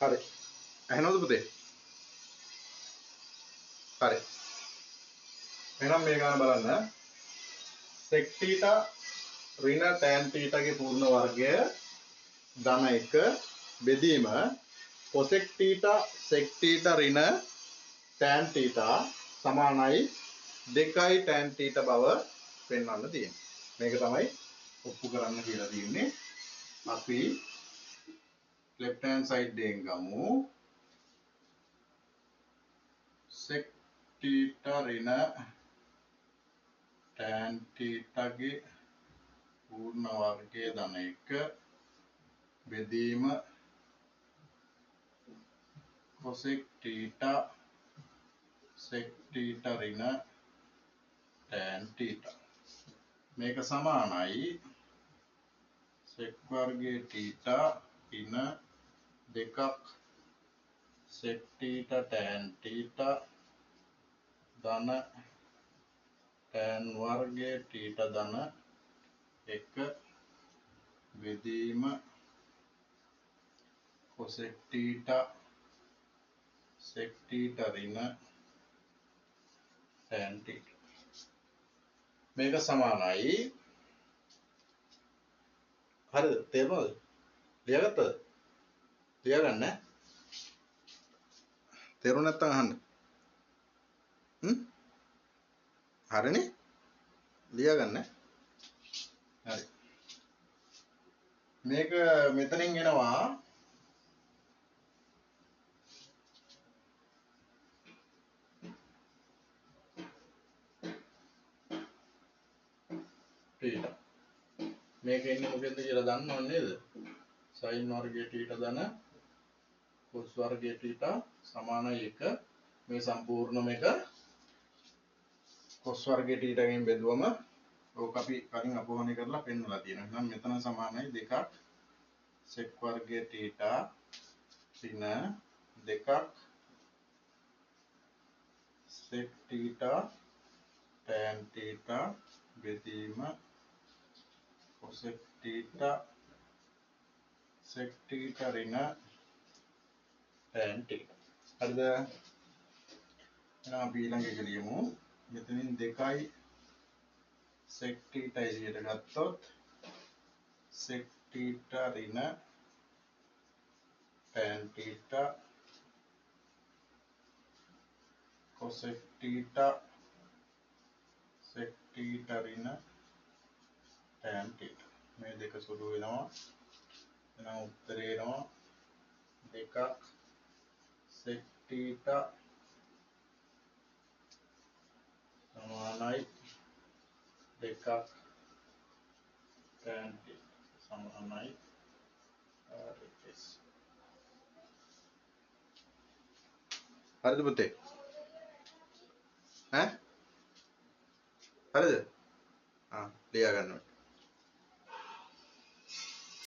හරි. ඇහෙනවද පුතේ? හරි. එහෙනම් මේ ගාන බලන්න. sec θ ඍණ tan θ ගේ පූර්ණ වර්ගය ධන 1 බෙදීම cosec θ sec θ ඍණ tan θ සමානයි 2යි tan θ බව පෙන්වන්න තියෙනවා. මේක තමයි ඔප්පු කරන්න කියලා තියෙන්නේ. අපි left hand side එකෙන් ගමු. sec θ ඍණ tan θ ගේ පූර්ණ වර්ගය ධන 1 බෙදීම cosec θ sec θ ඍණ tan θ මේක සමානයි sec වර්ගයේ θ ඍණ 2ක් sec θ tan θ ධන tan වර්ගයේ θ ධන 1 බෙදීම cosec θ sec θ ඍණ tan θ මේක සමානයි. හරිද? තේරුණාද? ලියාගත්තද? ලියාගන්න. තේරුණ නැත්නම් අහන්න. හරිනේ? ලියාගන්න. හරි. මේක මෙතනින් එනවා θ. මේක එන්නේ මොකෙන්ද කියලා දන්නව නේද? sin වර්ගයේ θ ධන cos වර්ගයේ θ සමානයි 1. මේ සම්පූර්ණ මේක cos වර්ගයේ θ ගෙන් බෙදුවම ඕක අපි කලින් අපෝහණය කරලා පෙන්නලා තියෙනවා. එහෙනම් මෙතන සමානයි 2ක් sec වර්ගයේ θ ඍණ 2ක් sec θ tan θ බෙදීම cosec θ sec θ ඍණ tan θ. හරිද? එහෙනම් අපි ඊළඟ එක ලියමු. මෙතනින් 2යි sec θ එළියට ගත්තොත් sec θ ඍණ tan θ cosec θ sec θ ඍණ tan θ. මේ දෙක සුළු වෙනවා. එහෙනම් උත්තරේ එනවා 2ක් sec θ සමානයි 2ක් tan θ සමානයි RHS. හරිද පුතේ? ඈ? හරිද? ලියා ගන්න.